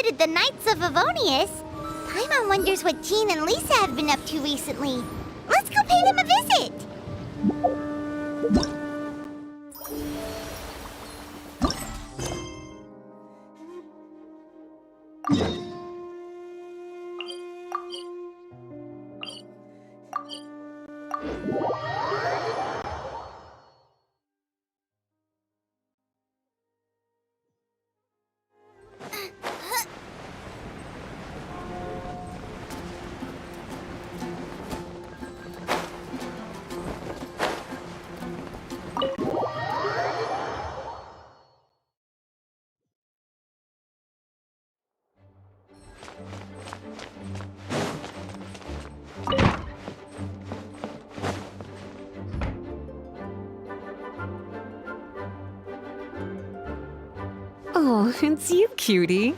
visited the Knights of Avonius. Paimon wonders what Jean and Lisa have been up to recently. Let's go pay them a visit! Oh, it's you, cutie.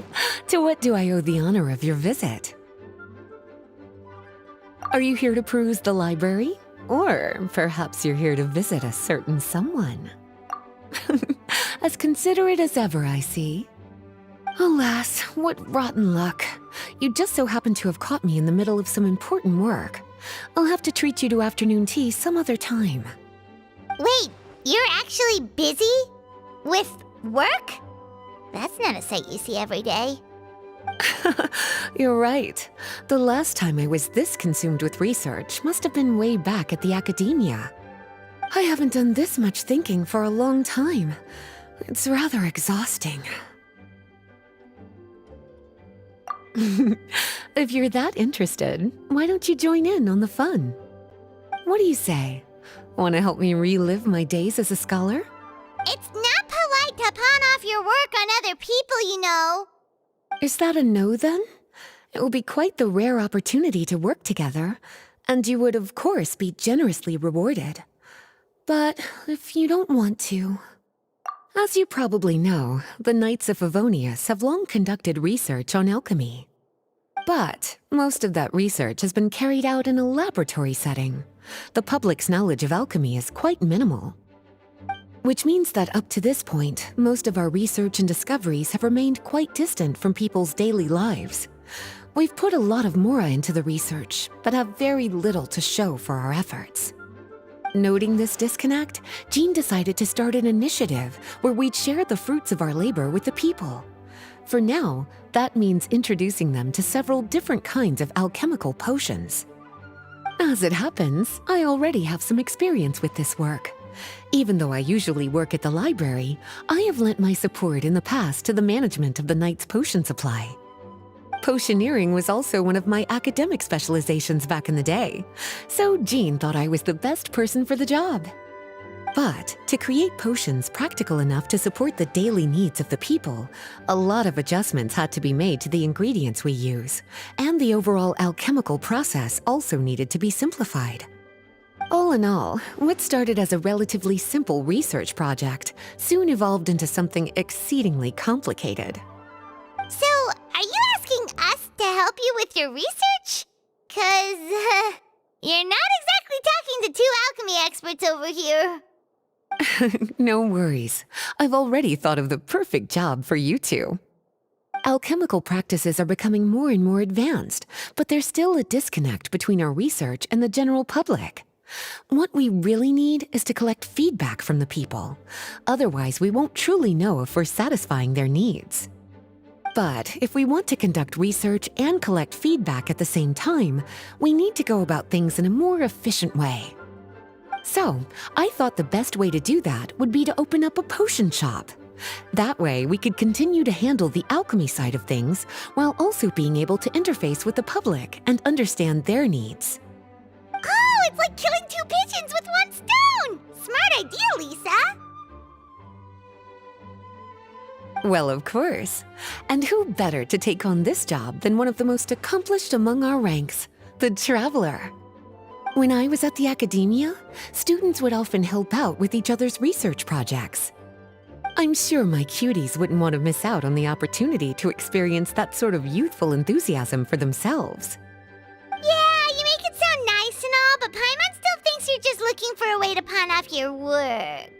To what do I owe the honor of your visit? Are you here to peruse the library? Or perhaps you're here to visit a certain someone? As considerate as ever, I see. Alas, what rotten luck. You just so happen to have caught me in the middle of some important work. I'll have to treat you to afternoon tea some other time. Wait, you're actually busy? With work? That's not a sight you see every day. You're right. The last time I was this consumed with research must have been way back at the academia. I haven't done this much thinking for a long time. It's rather exhausting. If you're that interested, why don't you join in on the fun? What do you say? Want to help me relive my days as a scholar? It's not polite to pawn off your work on other people, you know. Is that a no, then? It will be quite the rare opportunity to work together, and you would, of course, be generously rewarded. But if you don't want to... As you probably know, the Knights of Avonius have long conducted research on alchemy. But most of that research has been carried out in a laboratory setting. The public's knowledge of alchemy is quite minimal. Which means that up to this point, most of our research and discoveries have remained quite distant from people's daily lives. We've put a lot of mora into the research, but have very little to show for our efforts. Noting this disconnect, Jean decided to start an initiative where we'd share the fruits of our labor with the people. For now, that means introducing them to several different kinds of alchemical potions. As it happens, I already have some experience with this work. Even though I usually work at the library, I have lent my support in the past to the management of the Knight's potion supply. Potioneering was also one of my academic specializations back in the day, so Jean thought I was the best person for the job. But to create potions practical enough to support the daily needs of the people, a lot of adjustments had to be made to the ingredients we use, and the overall alchemical process also needed to be simplified. All in all, what started as a relatively simple research project soon evolved into something exceedingly complicated. So, are you asking us to help you with your research? 'Cause, you're not exactly talking to two alchemy experts over here. No worries. I've already thought of the perfect job for you two. Alchemical practices are becoming more and more advanced, but there's still a disconnect between our research and the general public. What we really need is to collect feedback from the people. Otherwise, we won't truly know if we're satisfying their needs. But if we want to conduct research and collect feedback at the same time, we need to go about things in a more efficient way. So, I thought the best way to do that would be to open up a potion shop. That way, we could continue to handle the alchemy side of things while also being able to interface with the public and understand their needs. Oh, it's like killing two pigeons with one stone! Smart idea, Lisa! Well, of course. And who better to take on this job than one of the most accomplished among our ranks, the Traveler? When I was at the academia, students would often help out with each other's research projects. I'm sure my cuties wouldn't want to miss out on the opportunity to experience that sort of youthful enthusiasm for themselves. Yeah, you make it sound nice and all, but Paimon still thinks you're just looking for a way to pawn off your work.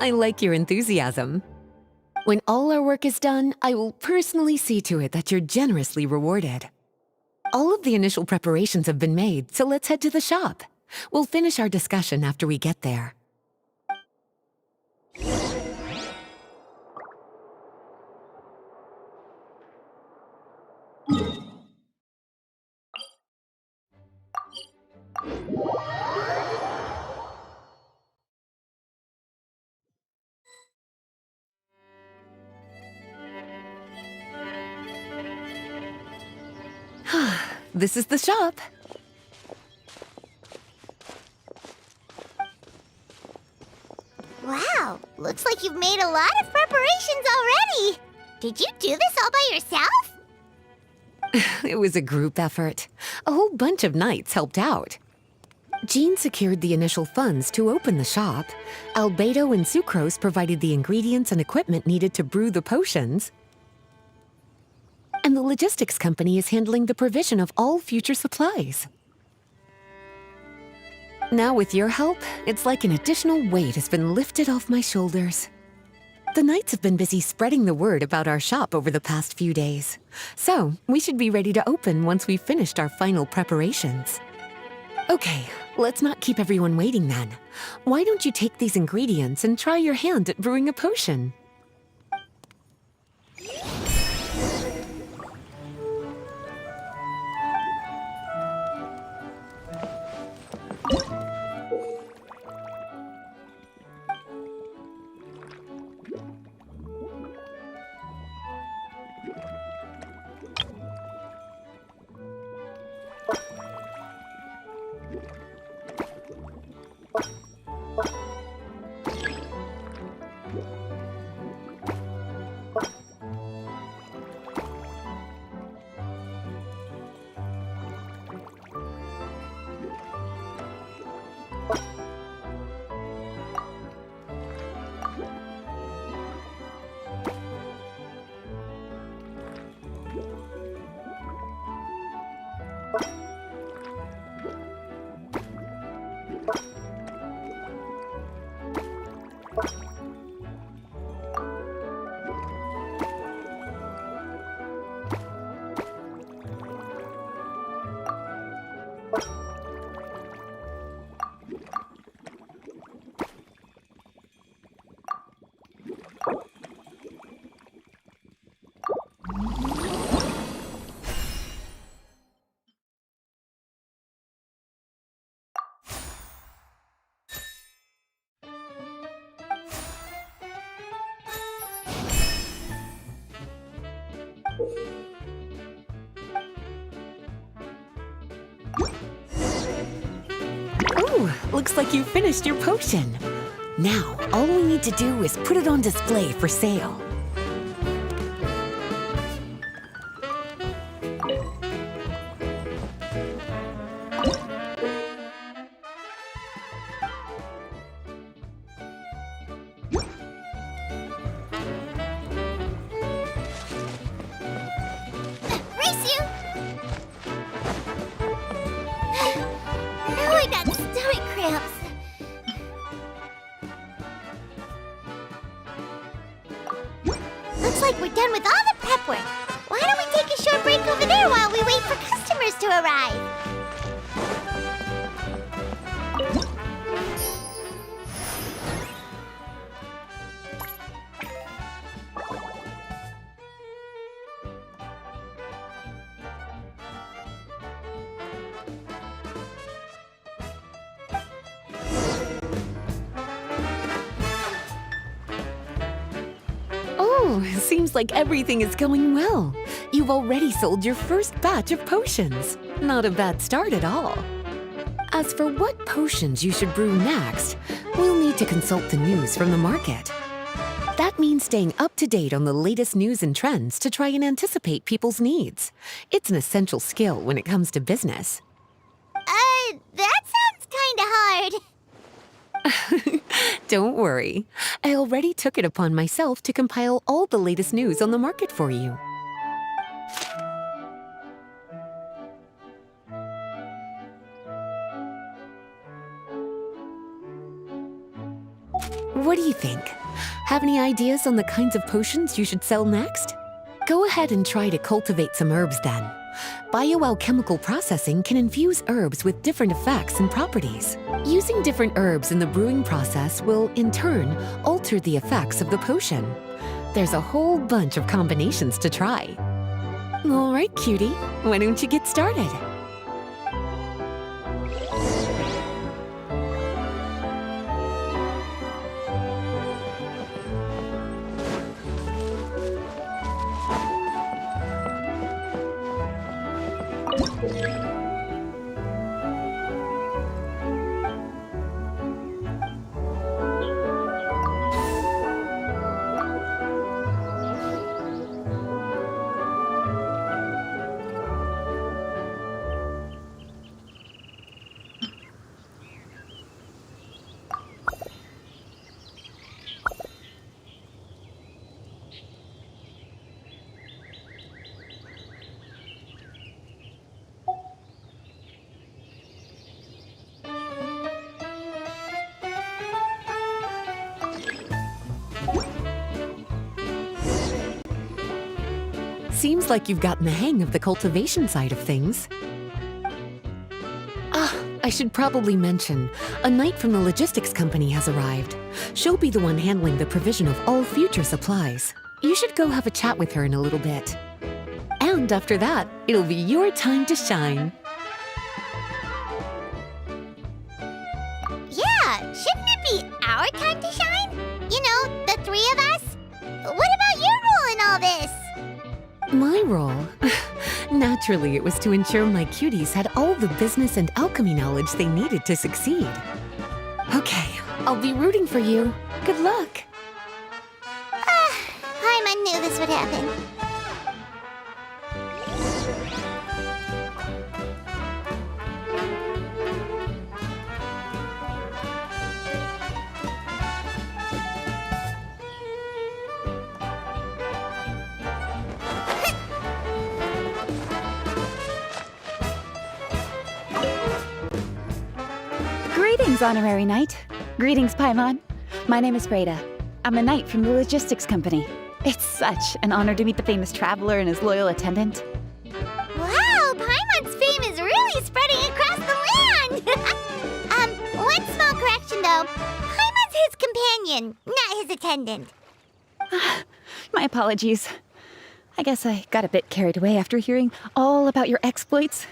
I like your enthusiasm. When all our work is done, I will personally see to it that you're generously rewarded. All of the initial preparations have been made, so let's head to the shop. We'll finish our discussion after we get there. This is the shop. Wow, looks like you've made a lot of preparations already. Did you do this all by yourself? It was a group effort. A whole bunch of knights helped out. Jean secured the initial funds to open the shop. Albedo and Sucrose provided the ingredients and equipment needed to brew the potions. And the logistics company is handling the provision of all future supplies. Now with your help, it's like an additional weight has been lifted off my shoulders. The knights have been busy spreading the word about our shop over the past few days. So, we should be ready to open once we've finished our final preparations. Okay, let's not keep everyone waiting then. Why don't you take these ingredients and try your hand at brewing a potion? Looks like you finished your potion. Now, all we need to do is put it on display for sale. Race you! Now I got stomach cramps. Looks like we're done with all the prep work. Why don't we take a short break over there while we wait for customers to arrive? Oh, seems like everything is going well. You've already sold your first batch of potions. Not a bad start at all. As for what potions you should brew next, we'll need to consult the news from the market. That means staying up to date on the latest news and trends to try and anticipate people's needs. It's an essential skill when it comes to business. That sounds kinda hard. Don't worry. I already took it upon myself to compile all the latest news on the market for you. What do you think? Have any ideas on the kinds of potions you should sell next? Go ahead and try to cultivate some herbs then. Bioalchemical processing can infuse herbs with different effects and properties. Using different herbs in the brewing process will, in turn, alter the effects of the potion. There's a whole bunch of combinations to try. All right, cutie, why don't you get started? Seems like you've gotten the hang of the cultivation side of things. I should probably mention, a knight from the logistics company has arrived. She'll be the one handling the provision of all future supplies. You should go have a chat with her in a little bit. And after that, it'll be your time to shine. Yeah, shouldn't it be our time to shine? You know, the three of us? What about your role in all this? My role? Naturally, it was to ensure my cuties had all the business and alchemy knowledge they needed to succeed. Okay, I'll be rooting for you. Good luck. Paimon knew this would happen. Greetings, Honorary Knight. Greetings, Paimon. My name is Freda. I'm a knight from the logistics company. It's such an honor to meet the famous traveler and his loyal attendant. Wow, Paimon's fame is really spreading across the land! One small correction though. Paimon's his companion, not his attendant. My apologies. I guess I got a bit carried away after hearing all about your exploits.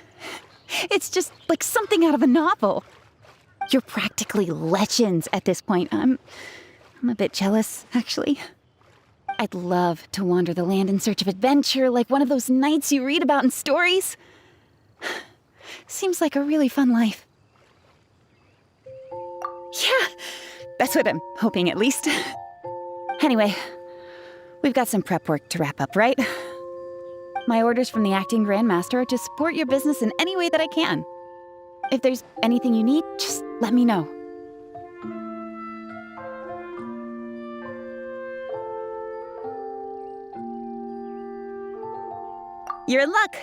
It's just like something out of a novel. You're practically legends at this point. I'm a bit jealous, actually. I'd love to wander the land in search of adventure like one of those knights you read about in stories. Seems like a really fun life. Yeah, that's what I'm hoping at least. Anyway, we've got some prep work to wrap up, right? My orders from the acting Grandmaster are to support your business in any way that I can. If there's anything you need, just let me know. You're in luck.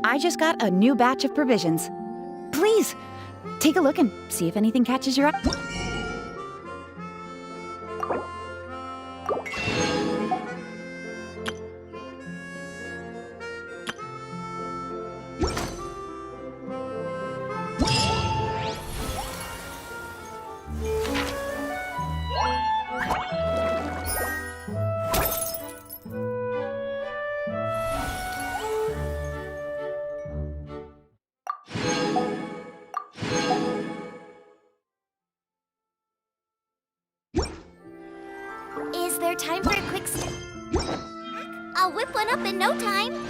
I just got a new batch of provisions. Please, take a look and see if anything catches your eye. Is there time for a quick I'll whip one up in no time.